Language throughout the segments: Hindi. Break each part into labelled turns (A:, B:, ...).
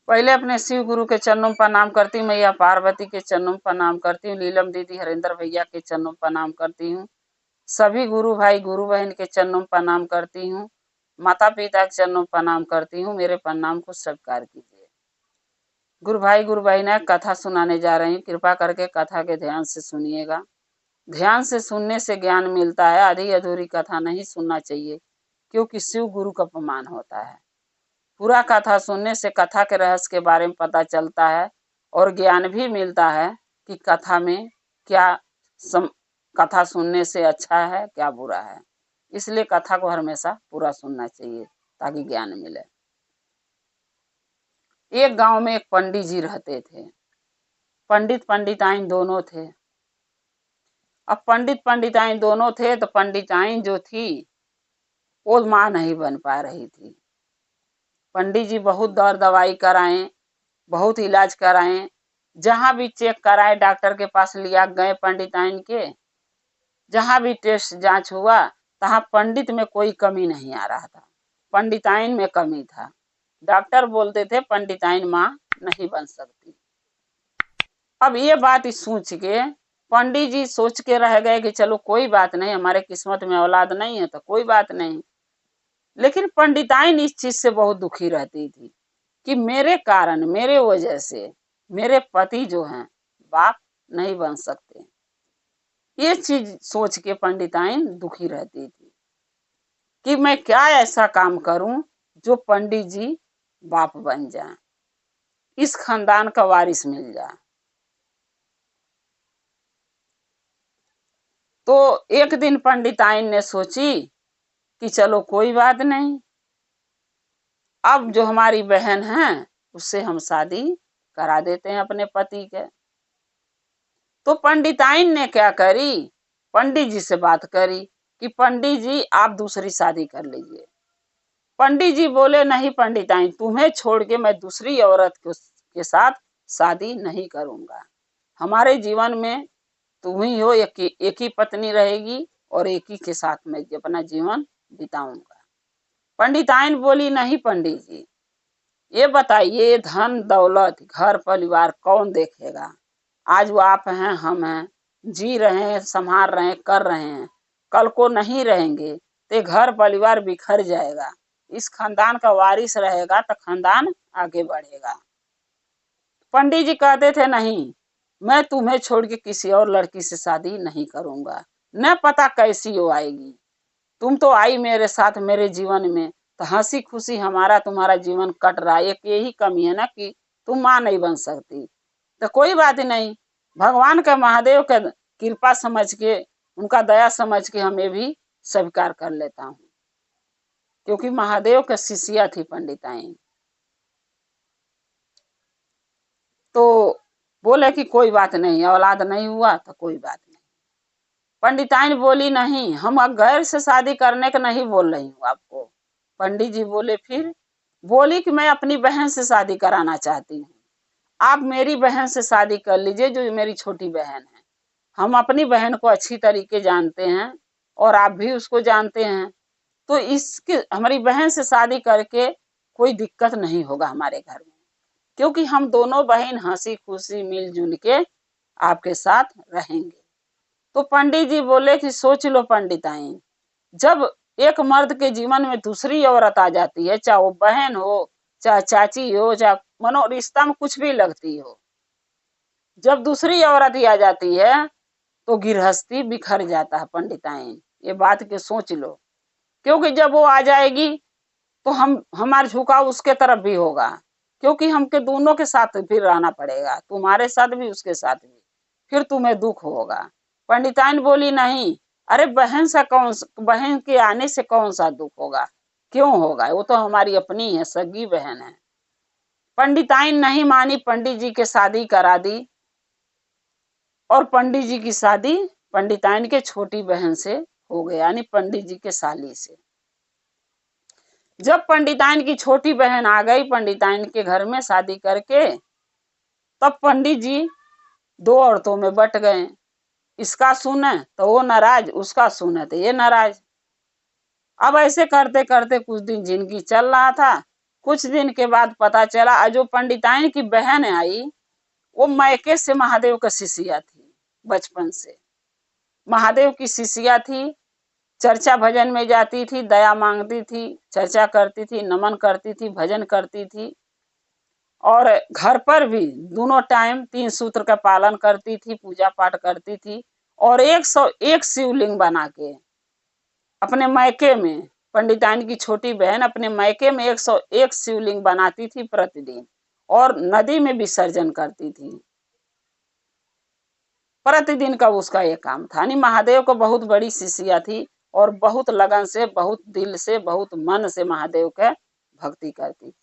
A: पहले अपने शिव गुरु के चरणों में प्रणाम करती हूँ, मैया पार्वती के चरणों में प्रणाम करती हूँ, नीलम दीदी हरेंद्र भैया के चरणों में प्रणाम करती हूँ, सभी गुरु भाई गुरु बहन के चरणों में प्रणाम करती हूँ, माता पिता के चरणों में प्रणाम करती हूँ। मेरे प्रणाम को स्वीकार कीजिए। गुरु भाई गुरु बहन कथा सुनाने जा रही हूँ, कृपा करके कथा के ध्यान से सुनिएगा। ध्यान से सुनने से ज्ञान मिलता है, आधी अधूरी कथा नहीं सुनना चाहिए, क्योंकि शिव गुरु का अपमान होता है। पूरा कथा सुनने से कथा के रहस्य के बारे में पता चलता है और ज्ञान भी मिलता है कि कथा में क्या कथा सुनने से अच्छा है क्या बुरा है। इसलिए कथा को हमेशा पूरा सुनना चाहिए ताकि ज्ञान मिले। एक गांव में एक पंडित जी रहते थे। पंडित पंडिताइन दोनों थे। अब पंडित पंडिताइन दोनों थे तो पंडिताइन जो थी वो मां नहीं बन पा रही थी। पंडित जी बहुत दर दवाई कराएं, बहुत इलाज कराएं, जहां भी चेक कराए डॉक्टर के पास लिया गए पंडिताइन के, जहां भी टेस्ट जांच हुआ तहां पंडित में कोई कमी नहीं आ रहा था, पंडिताइन में कमी था। डॉक्टर बोलते थे पंडिताइन मां नहीं बन सकती। अब ये बात सोच के पंडित जी सोच के रह गए कि चलो कोई बात नहीं, हमारे किस्मत में औलाद नहीं है तो कोई बात नहीं। लेकिन पंडिताइन इस चीज से बहुत दुखी रहती थी कि मेरे कारण, मेरे वजह से मेरे पति जो हैं बाप नहीं बन सकते। ये चीज सोच के पंडिताइन दुखी रहती थी कि मैं क्या ऐसा काम करूं जो पंडित जी बाप बन जाए, इस खानदान का वारिस मिल जाए। तो एक दिन पंडिताइन ने सोची कि चलो कोई बात नहीं, अब जो हमारी बहन है उससे हम शादी करा देते हैं अपने पति के। तो पंडिताइन ने क्या करी, पंडित जी से बात करी कि पंडित जी आप दूसरी शादी कर लीजिए। पंडित जी बोले नहीं पंडिताइन, तुम्हें छोड़ के मैं दूसरी औरत के साथ शादी नहीं करूंगा। हमारे जीवन में तुम ही हो, एक ही पत्नी रहेगी और एक ही के साथ मैं अपना जीवन बिताऊंगा। पंडिताइन बोली नहीं पंडित जी, ये बताइए धन दौलत घर परिवार कौन देखेगा? आज वो आप हैं, हम हैं, जी रहे हैं, संभाल रहे हैं, कर रहे हैं, कल को नहीं रहेंगे तो घर परिवार बिखर जाएगा। इस खानदान का वारिस रहेगा तो खानदान आगे बढ़ेगा। पंडित जी कहते थे नहीं, मैं तुम्हें छोड़ के किसी और लड़की से शादी नहीं करूंगा, न पता कैसी वो आएगी। तुम तो आई मेरे साथ मेरे जीवन में तो हंसी खुशी हमारा तुम्हारा जीवन कट रहा है। एक यही कमी है ना कि तुम मां नहीं बन सकती, तो कोई बात नहीं, भगवान का महादेव का कृपा समझ के, उनका दया समझ के हमें भी स्वीकार कर लेता हूँ, क्योंकि महादेव का शिष्या थी पंडिताइन। तो बोले कि कोई बात नहीं, औलाद नहीं हुआ तो कोई बात नहीं। पंडिताइन बोली नहीं, हम गैर से शादी करने का नहीं बोल रही हूँ आपको। पंडित जी बोले फिर? बोली कि मैं अपनी बहन से शादी कराना चाहती हूँ, आप मेरी बहन से शादी कर लीजिए जो मेरी छोटी बहन है। हम अपनी बहन को अच्छी तरीके जानते हैं और आप भी उसको जानते हैं, तो इसकी हमारी बहन से शादी करके कोई दिक्कत नहीं होगा हमारे घर में, क्योंकि हम दोनों बहन हंसी खुशी मिलजुल के आपके साथ रहेंगे। तो पंडित जी बोले कि सोच लो पंडिताइन, जब एक मर्द के जीवन में दूसरी औरत आ जाती है, चाहे वो बहन हो, चाहे चाची हो, चाहे मनो रिश्ता में कुछ भी लगती हो, जब दूसरी औरत ही आ जाती है तो गृहस्थी बिखर जाता है पंडिताइन। ये बात के सोच लो, क्योंकि जब वो आ जाएगी तो हमारा झुकाव उसके तरफ भी होगा, क्योंकि हमके दोनों के साथ फिर रहना पड़ेगा, तुम्हारे साथ भी उसके साथ भी, फिर तुम्हें दुख होगा। पंडिताइन बोली नहीं, अरे बहन के आने से कौन सा दुख होगा, क्यों होगा, वो तो हमारी अपनी है, सगी बहन है। पंडिताइन नहीं मानी, पंडित जी के शादी करा दी और पंडित जी की शादी पंडिताइन के छोटी बहन से हो गया, यानी पंडित जी के साली से। जब पंडिताइन की छोटी बहन आ गई पंडिताइन के घर में शादी करके, तब पंडित जी दो औरतों में बट गए, इसका सुने तो वो नाराज, उसका सुने तो ये नाराज। अब ऐसे करते करते कुछ दिन जिंदगी चल रहा था। कुछ दिन के बाद पता चला जो पंडिताइन की बहन आई वो मायके से महादेव का शिष्या थी, बचपन से महादेव की शिष्या थी। चर्चा भजन में जाती थी, दया मांगती थी, चर्चा करती थी, नमन करती थी, भजन करती थी और घर पर भी दोनों टाइम 3 सूत्र का पालन करती थी, पूजा पाठ करती थी और 101 शिवलिंग बना के अपने मायके में, पंडिताइन की छोटी बहन अपने मायके में 101 शिवलिंग बनाती थी प्रतिदिन और नदी में विसर्जन करती थी। प्रतिदिन का उसका ये काम था। यानी महादेव को बहुत बड़ी शिष्या थी और बहुत लगन से, बहुत दिल से, बहुत मन से महादेव के भक्ति करती थी।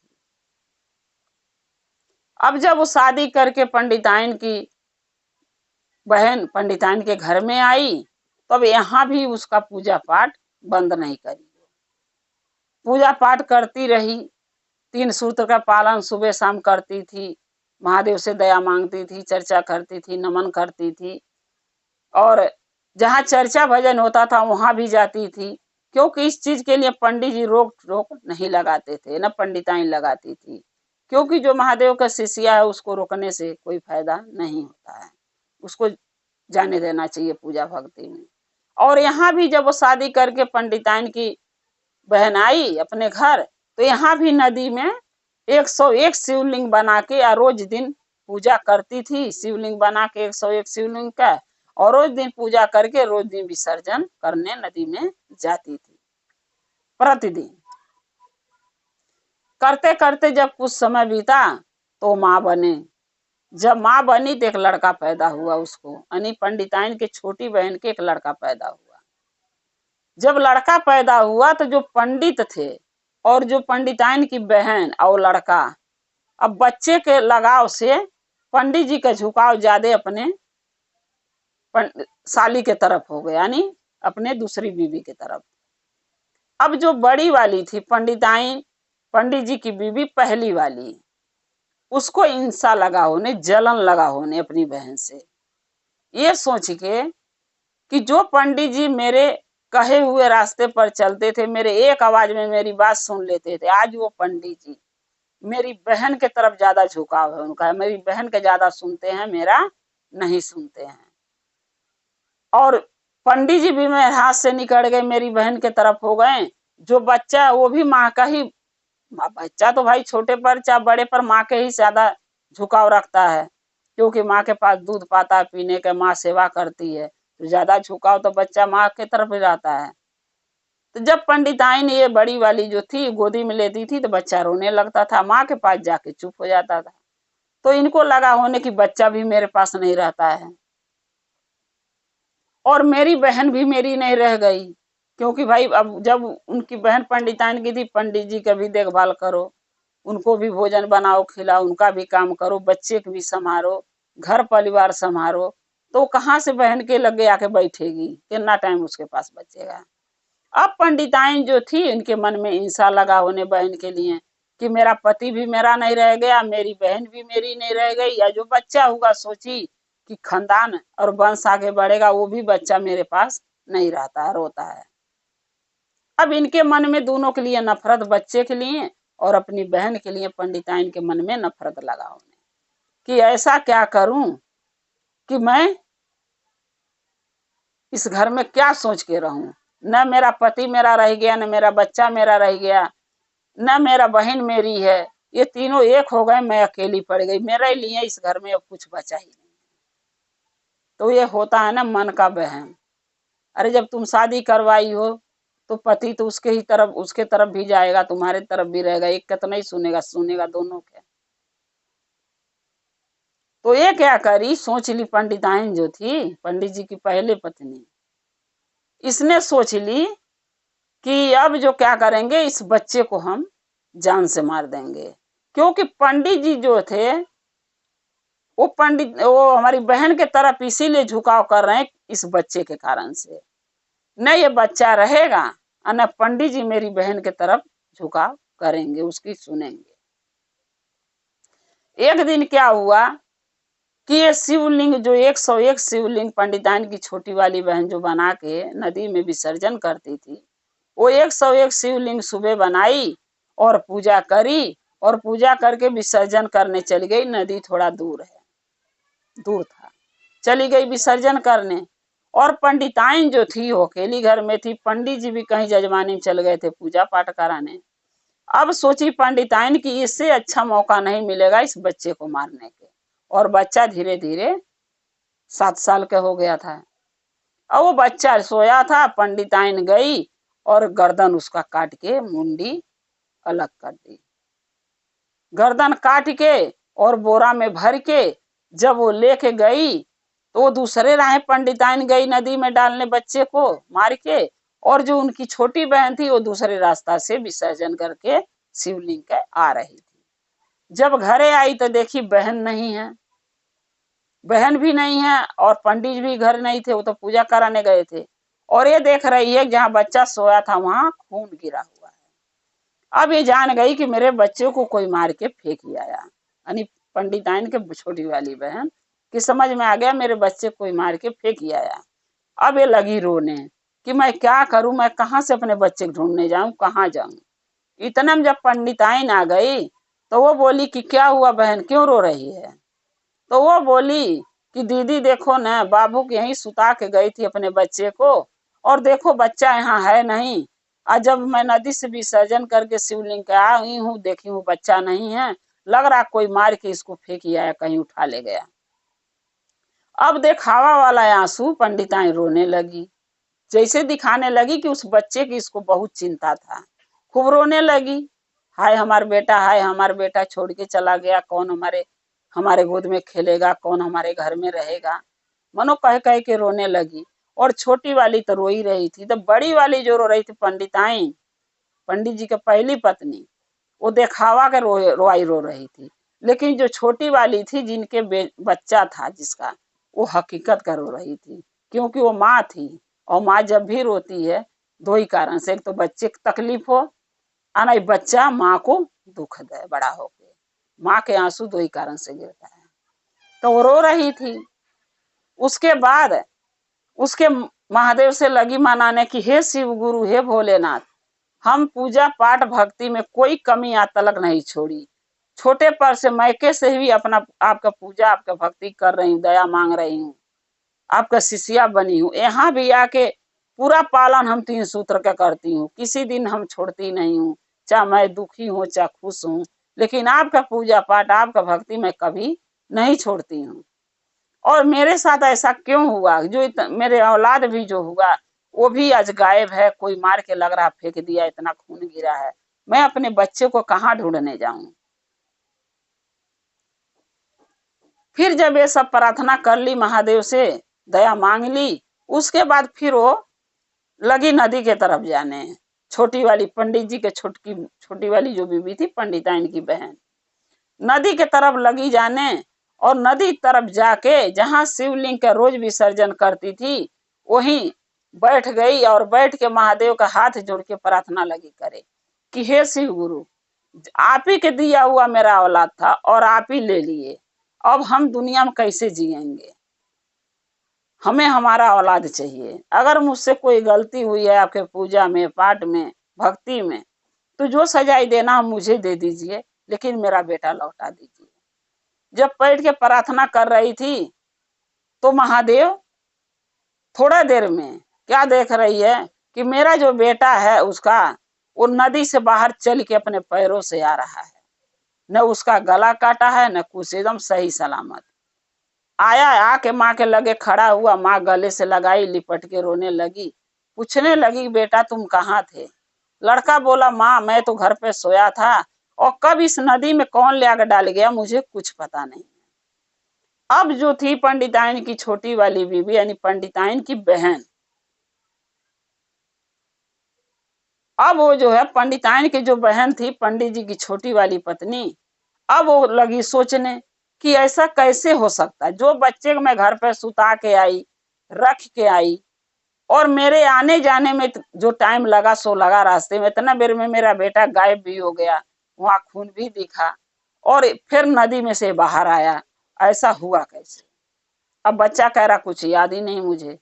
A: अब जब वो शादी करके पंडिताइन की बहन पंडिताइन के घर में आई तब यहाँ भी उसका पूजा पाठ बंद नहीं करी। पूजा पाठ करती रही, 3 सूत्र का पालन सुबह शाम करती थी, महादेव से दया मांगती थी, चर्चा करती थी, नमन करती थी और जहाँ चर्चा भजन होता था वहां भी जाती थी, क्योंकि इस चीज के लिए पंडित जी रोक नहीं लगाते थे, न पंडिताइन लगाती थी, क्योंकि जो महादेव का शिष्या है उसको रोकने से कोई फायदा नहीं होता है, उसको जाने देना चाहिए पूजा भक्ति में। और यहाँ भी जब वो शादी करके पंडिताइन की बहन आई अपने घर तो यहाँ भी नदी में 101 शिवलिंग बना के रोज दिन पूजा करती थी। शिवलिंग बना के 101 शिवलिंग का और रोज दिन पूजा करके रोज दिन विसर्जन करने नदी में जाती थी प्रतिदिन। करते करते जब कुछ समय बीता तो माँ बने। जब माँ बनी तो एक लड़का पैदा हुआ उसको, यानी पंडिताइन के छोटी बहन के एक लड़का पैदा हुआ। जब लड़का पैदा हुआ तो जो पंडित थे और जो पंडिताइन की बहन और लड़का, अब बच्चे के लगाव से पंडित जी का झुकाव ज्यादा अपने साली के तरफ हो गया, यानी अपने दूसरी बीवी के तरफ। अब जो बड़ी वाली थी पंडिताइन, पंडित जी की बीवी पहली वाली, उसको हिंसा लगा होने, जलन लगा होने अपनी बहन से, ये सोच के कि जो पंडित जी मेरे कहे हुए रास्ते पर चलते थे, मेरे एक आवाज में मेरी बात सुन लेते थे, आज वो पंडित जी मेरी बहन के तरफ ज्यादा झुकाव है उनका, मेरी बहन के ज्यादा सुनते हैं, मेरा नहीं सुनते हैं। और पंडित जी भी मेरे हाथ से निकल गए, मेरी बहन के तरफ हो गए। जो बच्चा है वो भी माँ का ही, बच्चा तो भाई छोटे पर चाहे बड़े पर माँ के ही ज्यादा झुकाव रखता है, क्योंकि माँ के पास दूध पाता है पीने के, माँ सेवा करती है, तो ज्यादा झुकाव तो बच्चा माँ के तरफ ही रहता है। तो जब पंडिताइन ये बड़ी वाली जो थी गोदी में लेती थी तो बच्चा रोने लगता था, माँ के पास जाके चुप हो जाता था। तो इनको लगा होने की बच्चा भी मेरे पास नहीं रहता है और मेरी बहन भी मेरी नहीं रह गई, क्योंकि भाई अब जब उनकी बहन पंडिताइन की थी, पंडित जी का भी देखभाल करो, उनको भी भोजन बनाओ खिलाओ, उनका भी काम करो, बच्चे को भी संभालो, घर परिवार संभालो, तो कहाँ से बहन के लगे आके बैठेगी, कितना टाइम उसके पास बचेगा। अब पंडिताइन जो थी इनके मन में हिंसा लगा होने बहन के लिए कि मेरा पति भी मेरा नहीं रह गया, मेरी बहन भी मेरी नहीं रह गई, या जो बच्चा होगा सोची कि खानदान और वंश आगे बढ़ेगा, वो भी बच्चा मेरे पास नहीं रहता है, रोता है। अब इनके मन में दोनों के लिए नफरत, बच्चे के लिए और अपनी बहन के लिए पंडिताइन के मन में नफरत लगा होने कि ऐसा क्या करूं कि मैं इस घर में क्या सोच के रहूं, न मेरा पति मेरा रह गया, न मेरा बच्चा मेरा रह गया, न मेरा बहन मेरी है, ये तीनों एक हो गए, मैं अकेली पड़ गई, मेरे लिए इस घर में अब कुछ बचा ही नहीं। तो ये होता है ना मन का बहम। अरे जब तुम शादी करवाई हो तो पति तो उसके ही तरफ, उसके तरफ भी जाएगा, तुम्हारे तरफ भी रहेगा, एक का तो नहीं सुनेगा, सुनेगा दोनों के। तो ये क्या करी, सोच ली पंडिताइन जो थी पंडित जी की पहले पत्नी, इसने सोच ली कि अब जो क्या करेंगे, इस बच्चे को हम जान से मार देंगे, क्योंकि पंडित जी जो थे वो हमारी बहन के तरफ इसीलिए झुकाव कर रहे हैं इस बच्चे के कारण से, न ये बच्चा रहेगा और न पंडित जी मेरी बहन के तरफ झुकाव करेंगे, उसकी सुनेंगे। एक दिन क्या हुआ कि ये शिवलिंग जो 101 शिवलिंग पंडिताइन की छोटी वाली बहन जो बना के नदी में विसर्जन करती थी, वो 101 शिवलिंग सुबह बनाई और पूजा करी और पूजा करके विसर्जन करने चली गई। नदी थोड़ा दूर था, चली गई विसर्जन करने। और पंडिताइन जो थी वो अकेली घर में थी, पंडित जी भी कहीं जजमानी में चल गए थे पूजा पाठ कराने। अब सोची पंडिताइन की इससे अच्छा मौका नहीं मिलेगा इस बच्चे को मारने के। और बच्चा धीरे धीरे 7 साल का हो गया था। अब वो बच्चा सोया था, पंडिताइन गई और गर्दन उसका काट के मुंडी अलग कर दी। गर्दन काट के और बोरा में भर के जब वो लेके गई तो दूसरे राह पंडिताइन गई नदी में डालने बच्चे को मार के। और जो उनकी छोटी बहन थी वो दूसरे रास्ता से विसर्जन करके शिवलिंग के आ रही थी। जब घरे आई तो देखी बहन नहीं है, बहन भी नहीं है और पंडित भी घर नहीं थे, वो तो पूजा कराने गए थे। और ये देख रही है जहाँ बच्चा सोया था वहां खून गिरा हुआ है। अब ये जान गई कि मेरे बच्चे को कोई मार के फेंक ही आया, यानी पंडिताइन के छोटी वाली बहन कि समझ में आ गया मेरे बच्चे कोई मार के फेंक ही आया। अब ये लगी रोने कि मैं क्या करूं, मैं कहाँ से अपने बच्चे को ढूंढने जाऊं, कहाँ जाऊं। इतने में जब पंडिताइन आ गई तो वो बोली कि क्या हुआ बहन, क्यों रो रही है। तो वो बोली कि दीदी देखो ना, बाबू के यहीं सुता के गई थी अपने बच्चे को और देखो बच्चा यहाँ है नहीं। आज जब मैं नदी से विसर्जन करके शिवलिंग के आई हूँ, देखी हूँ बच्चा नहीं है, लग रहा कोई मार के इसको फेंक ही आया, कहीं उठा ले गया। अब दिखावा वाला आंसू पंडिताइन रोने लगी, जैसे दिखाने लगी कि उस बच्चे की इसको बहुत चिंता था। खूब रोने लगी, हाय हमारा बेटा, हाय हमारा बेटा छोड़ के चला गया, कौन हमारे गोद में खेलेगा, कौन हमारे घर में रहेगा। मनो कह कह के रोने लगी। और छोटी वाली तो रो ही रही थी। तो बड़ी वाली जो रो रही थी पंडिताइन, पंडित जी की पहली पत्नी, वो दिखावा के रोई रो रही थी। लेकिन जो छोटी वाली थी जिनके बच्चा था जिसका, वो हकीकत का रो रही थी, क्योंकि वो माँ थी। और माँ जब भी रोती है दो ही कारण से, एक तो बच्चे को तकलीफ हो और नहीं बच्चा माँ को दुख दे बड़ा होके। माँ के आंसू दो ही कारण से गिरता है। तो वो रो रही थी। उसके बाद उसके महादेव से लगी मनाने की हे शिव गुरु, हे भोलेनाथ, हम पूजा पाठ भक्ति में कोई कमी आज तक नहीं छोड़ी। छोटे पर से मैके से भी अपना आपका पूजा आपका भक्ति कर रही हूँ, दया मांग रही हूँ, आपका शिष्या बनी हूँ। यहाँ भी आके पूरा पालन हम 3 सूत्र का करती हूँ, किसी दिन हम छोड़ती नहीं हूँ, चाहे मैं दुखी हूँ चाहे खुश हूँ। लेकिन आपका पूजा पाठ आपका भक्ति मैं कभी नहीं छोड़ती हूँ। और मेरे साथ ऐसा क्यों हुआ, जो मेरे औलाद भी जो हुआ वो भी आज गायब है, कोई मार के लग रहा फेंक दिया, इतना खून गिरा है, मैं अपने बच्चे को कहाँ ढूंढने जाऊं। फिर जब ये सब प्रार्थना कर ली, महादेव से दया मांग ली, उसके बाद फिर वो लगी नदी के तरफ जाने। छोटी वाली पंडित जी के छोटी वाली जो बीबी थी पंडिताइन की बहन, नदी के तरफ लगी जाने। और नदी तरफ जाके जहां शिवलिंग का रोज विसर्जन करती थी वहीं बैठ गई और बैठ के महादेव का हाथ जोड़ के प्रार्थना लगी करे कि हे शिव गुरु, आप ही के दिया हुआ मेरा औलाद था और आप ही ले लिए, अब हम दुनिया में कैसे जिएंगे, हमें हमारा औलाद चाहिए। अगर मुझसे कोई गलती हुई है आपके पूजा में पाठ में भक्ति में, तो जो सजाई देना मुझे दे दीजिए, लेकिन मेरा बेटा लौटा दीजिए। जब बैठ के प्रार्थना कर रही थी तो महादेव थोड़ा देर में क्या देख रही है कि मेरा जो बेटा है उसका वो नदी से बाहर चल के अपने पैरों से आ रहा है, न उसका गला काटा है न कुछ, एकदम सही सलामत आया। आके माँ के लगे खड़ा हुआ, माँ गले से लगाई, लिपट के रोने लगी, पूछने लगी बेटा तुम कहाँ थे। लड़का बोला माँ मैं तो घर पे सोया था और कब इस नदी में कौन ले आकर डाल गया मुझे कुछ पता नहीं। अब जो थी पंडिताइन की छोटी वाली बीबी यानी पंडिताइन की बहन, अब वो जो है पंडिताइन की जो बहन थी पंडित जी की छोटी वाली पत्नी, अब वो लगी सोचने कि ऐसा कैसे हो सकता है, जो बच्चे को मैं घर पे सुता के आई रख के आई और मेरे आने जाने में जो टाइम लगा सो लगा, रास्ते में इतना देर में मेरा बेटा गायब भी हो गया, वहां खून भी दिखा और फिर नदी में से बाहर आया, ऐसा हुआ कैसे। अब बच्चा कह रहा कुछ याद ही नहीं मुझे।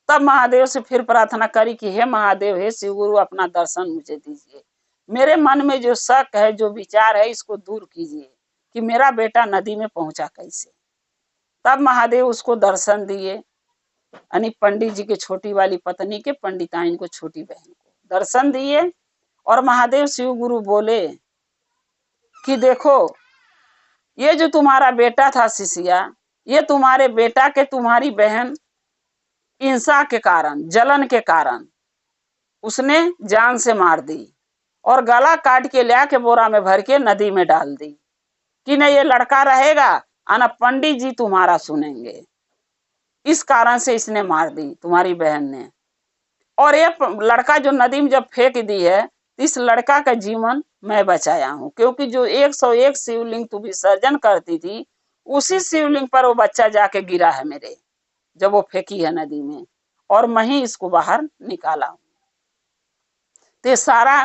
A: तब महादेव से फिर प्रार्थना करी कि हे महादेव, हे शिव गुरु, अपना दर्शन मुझे दीजिए, मेरे मन में जो शक है, जो विचार है, इसको दूर कीजिए कि मेरा बेटा नदी में पहुंचा कैसे। तब महादेव उसको दर्शन दिए, यानी पंडित जी के छोटी वाली पत्नी के, पंडिताइन को, छोटी बहन को दर्शन दिए। और महादेव शिव गुरु बोले कि देखो, ये जो तुम्हारा बेटा था शिष्या, ये तुम्हारे बेटा के तुम्हारी बहन हिंसा के कारण, जलन के कारण उसने जान से मार दी और गला काट के लिया के बोरा में भर के नदी में डाल दी कि नहीं ये लड़का रहेगा आना, पंडित जी तुम्हारा सुनेंगे। इस कारण से इसने मार दी तुम्हारी बहन ने। और ये लड़का जो नदी में जब फेंक दी है, इस लड़का का जीवन मैं बचाया हूं, क्योंकि जो 101 शिवलिंग तू विसर्जन करती थी, उसी शिवलिंग पर वो बच्चा जाके गिरा है मेरे, जब वो फेंकी है नदी में, और मैं ही इसको बाहर निकाला हूं। तो सारा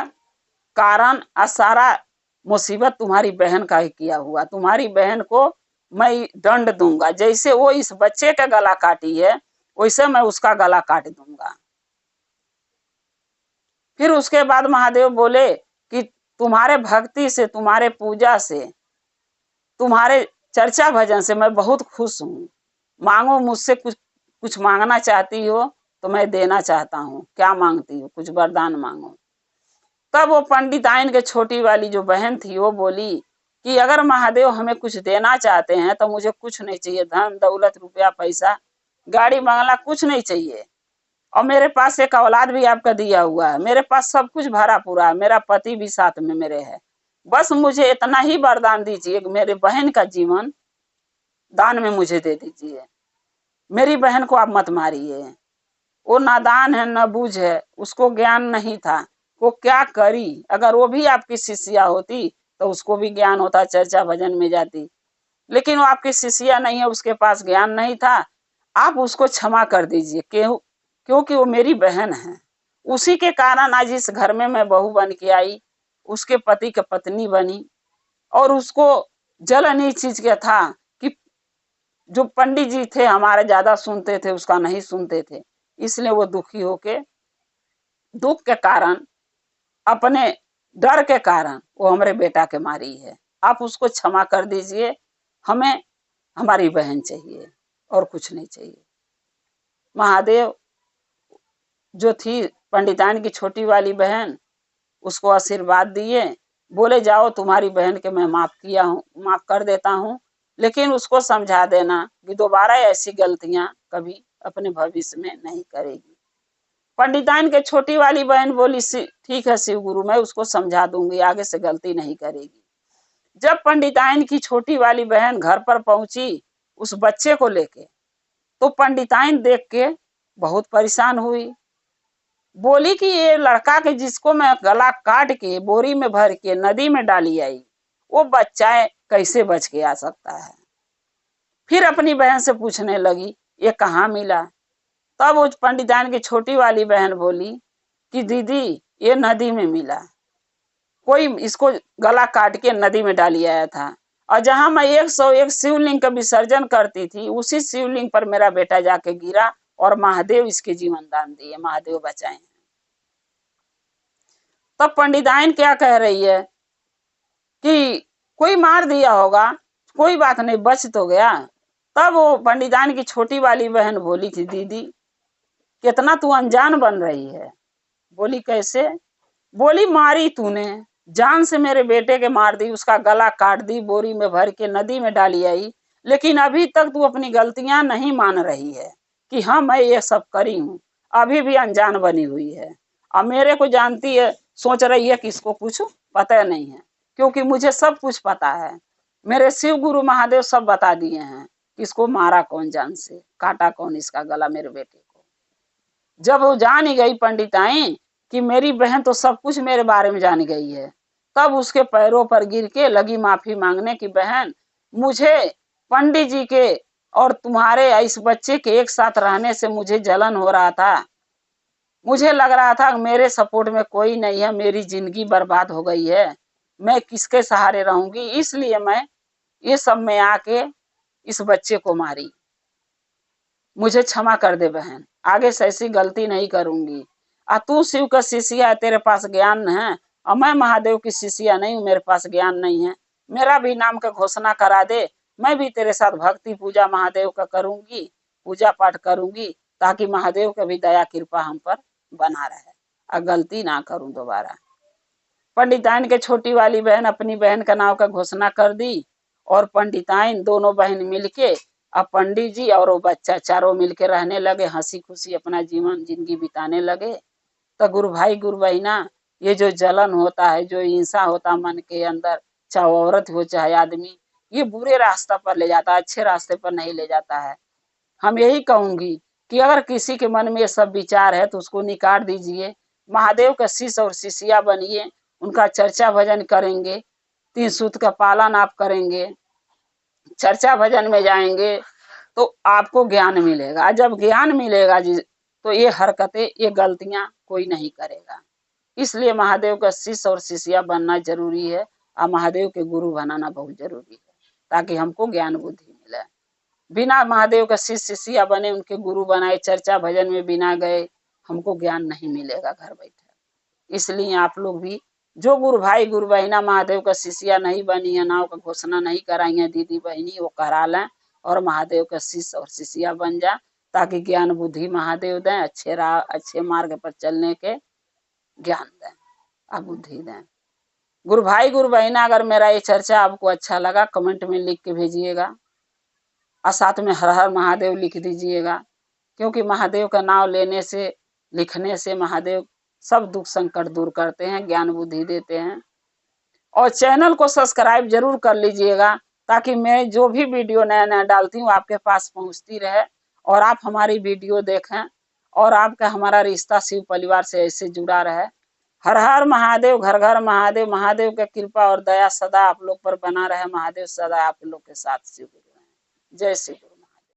A: कारण और सारा मुसीबत तुम्हारी बहन का ही किया हुआ। तुम्हारी बहन को मैं दंड दूंगा, जैसे वो इस बच्चे का गला काटी है वैसे मैं उसका गला काट दूंगा। फिर उसके बाद महादेव बोले कि तुम्हारे भक्ति से, तुम्हारे पूजा से, तुम्हारे चर्चा भजन से मैं बहुत खुश हूँ। मांगो मुझसे, कुछ मांगना चाहती हो तो मैं देना चाहता हूँ। क्या मांगती हो? कुछ वरदान मांगो। तब वो पंडिताइन के छोटी वाली जो बहन थी वो बोली कि अगर महादेव हमें कुछ देना चाहते हैं तो मुझे कुछ नहीं चाहिए, धन दौलत रुपया पैसा गाड़ी बंगला कुछ नहीं चाहिए, और मेरे पास एक औलाद भी आपका दिया हुआ है, मेरे पास सब कुछ भरा पूरा है, मेरा पति भी साथ में मेरे है, बस मुझे इतना ही वरदान दीजिए कि मेरे बहन का जीवन दान में मुझे दे दीजिए। मेरी बहन को आप मत मारिए, वो नादान है, न बूझ है, उसको ज्ञान नहीं था, वो क्या करी। अगर वो भी आपकी शिष्या होती तो उसको भी ज्ञान होता, चर्चा भजन में जाती, लेकिन वो आपकी शिष्या नहीं है, उसके पास ज्ञान नहीं था। आप उसको क्षमा कर दीजिए, क्योंकि वो मेरी बहन है। उसी के कारण आज इस घर में मैं बहू बन के आई, उसके पति की पत्नी बनी, और उसको जलन इस चीज का था कि जो पंडित जी थे हमारे ज्यादा सुनते थे, उसका नहीं सुनते थे, इसलिए वो दुखी होके, दुख के कारण, अपने डर के कारण वो हमारे बेटा के मारी है। आप उसको क्षमा कर दीजिए, हमें हमारी बहन चाहिए और कुछ नहीं चाहिए। महादेव जो थी पंडिताइन की छोटी वाली बहन, उसको आशीर्वाद दिए, बोले जाओ तुम्हारी बहन के मैं माफ किया हूँ, माफ कर देता हूँ, लेकिन उसको समझा देना कि दोबारा ऐसी गलतियां कभी अपने भविष्य में नहीं करेगी। पंडिताइन के छोटी वाली बहन बोली ठीक है शिव गुरु, मैं उसको समझा दूंगी, आगे से गलती नहीं करेगी। जब पंडिताइन की छोटी वाली बहन घर पर पहुंची उस बच्चे को लेके, तो पंडिताइन देख के बहुत परेशान हुई, बोली कि ये लड़का के जिसको मैं गला काट के बोरी में भर के नदी में डाली आई, वो बच्चा कैसे बच के आ सकता है। फिर अपनी बहन से पूछने लगी ये कहाँ मिला। तब वो पंडिताइन की छोटी वाली बहन बोली कि दीदी ये नदी में मिला, कोई इसको गला काट के नदी में डाली आया था, और जहां मैं 101 शिवलिंग का विसर्जन करती थी, उसी शिवलिंग पर मेरा बेटा जाके गिरा और महादेव इसके जीवन दान दिए, महादेव बचाए। तब पंडिताइन क्या कह रही है कि कोई मार दिया होगा, कोई बात नहीं, बच तो गया। तब वो पंडिताइन की छोटी वाली बहन बोली थी दीदी कितना तू अनजान बन रही है। बोली कैसे? बोली मारी तूने, जान से मेरे बेटे के मार दी, उसका गला काट दी, बोरी में भर के नदी में डाली आई, लेकिन अभी तक तू अपनी गलतियां नहीं मान रही है कि हाँ मैं ये सब करी हूँ, अभी भी अनजान बनी हुई है। अब मेरे को जानती है, सोच रही है कि इसको कुछ पता नहीं है, क्योंकि मुझे सब कुछ पता है, मेरे शिव गुरु महादेव सब बता दिए हैं कि इसको मारा कौन, जान से काटा कौन इसका गला मेरे बेटे को। जब वो जान ही गई पंडिताइन कि मेरी बहन तो सब कुछ मेरे बारे में जान गई है, तब उसके पैरों पर गिर के लगी माफी मांगने की, बहन मुझे पंडित जी के और तुम्हारे इस बच्चे के एक साथ रहने से मुझे जलन हो रहा था, मुझे लग रहा था मेरे सपोर्ट में कोई नहीं है, मेरी जिंदगी बर्बाद हो गई है, मैं किसके सहारे रहूंगी, इसलिए मैं ये सब में आके इस बच्चे को मारी, मुझे क्षमा कर दे बहन, आगे से ऐसी गलती नहीं करूंगी। तू शिव का शिष्य है, तेरे पास ज्ञान है, और मैं महादेव की शिष्या नहीं हूँ, मेरे पास ज्ञान नहीं है, मेरा भी नाम का घोषणा करा दे, मैं भी तेरे साथ भक्ति पूजा महादेव का करूंगी, पूजा पाठ करूंगी, ताकि महादेव का भी दया कृपा हम पर बना रहे और गलती ना करूं दोबारा। पंडिताइन के छोटी वाली बहन अपनी बहन का नाम का घोषणा कर दी, और पंडिताइन दोनों बहन मिलके अब पंडित जी और वो बच्चा चारों मिलके रहने लगे, हंसी खुशी अपना जीवन जिंदगी बिताने लगे। तो गुरु भाई गुरु बहना, ये जो जलन होता है, जो हिंसा होता मन के अंदर, चाहे औरत हो चाहे आदमी, ये बुरे रास्ता पर ले जाता है, अच्छे रास्ते पर नहीं ले जाता है। हम यही कहूंगी कि अगर किसी के मन में ये सब विचार है तो उसको निकाल दीजिए, महादेव का शिष्य और शिष्या बनिए, उनका चर्चा भजन करेंगे, 3 सूक्त का पालन आप करेंगे, चर्चा भजन में जाएंगे तो आपको ज्ञान मिलेगा। जब ज्ञान मिलेगा जी, तो ये हरकतें, ये गलतियां कोई नहीं करेगा। इसलिए महादेव का शिष्य और शिष्या बनना जरूरी है, और महादेव के गुरु बनाना बहुत जरूरी है, ताकि हमको ज्ञान बुद्धि मिले। बिना महादेव का शिष्य शिष्या बने, उनके गुरु बनाए, चर्चा भजन में बिना गए, हमको ज्ञान नहीं मिलेगा घर बैठे। इसलिए आप लोग भी, जो गुरु भाई गुरु बहना महादेव का शिष्या नहीं बनी है, नाव का घोषणा नहीं कराई है दीदी बहनी, वो करा लें और महादेव का शिष्य और शिष्या बन जा, ताकि ज्ञान बुद्धि महादेव दें, अच्छे राह अच्छे मार्ग पर चलने के ज्ञान दें और बुद्धि दें। गुरु भाई गुरु बहना, अगर मेरा ये चर्चा आपको अच्छा लगा कमेंट में लिख के भेजिएगा, और साथ में हर हर महादेव लिख दीजिएगा, क्योंकि महादेव का नाम लेने से, लिखने से महादेव सब दुख संकट दूर करते हैं, ज्ञान बुद्धि देते हैं। और चैनल को सब्सक्राइब जरूर कर लीजिएगा, ताकि मैं जो भी वीडियो नया नया डालती हूँ आपके पास पहुंचती रहे, और आप हमारी वीडियो देखें, और आपका हमारा रिश्ता शिव परिवार से ऐसे जुड़ा रहे। हर हर महादेव, घर घर महादेव, महादेव का कृपा और दया सदा आप लोग पर बना रहे, महादेव सदा आप लोग के साथ शिव। जय श्री।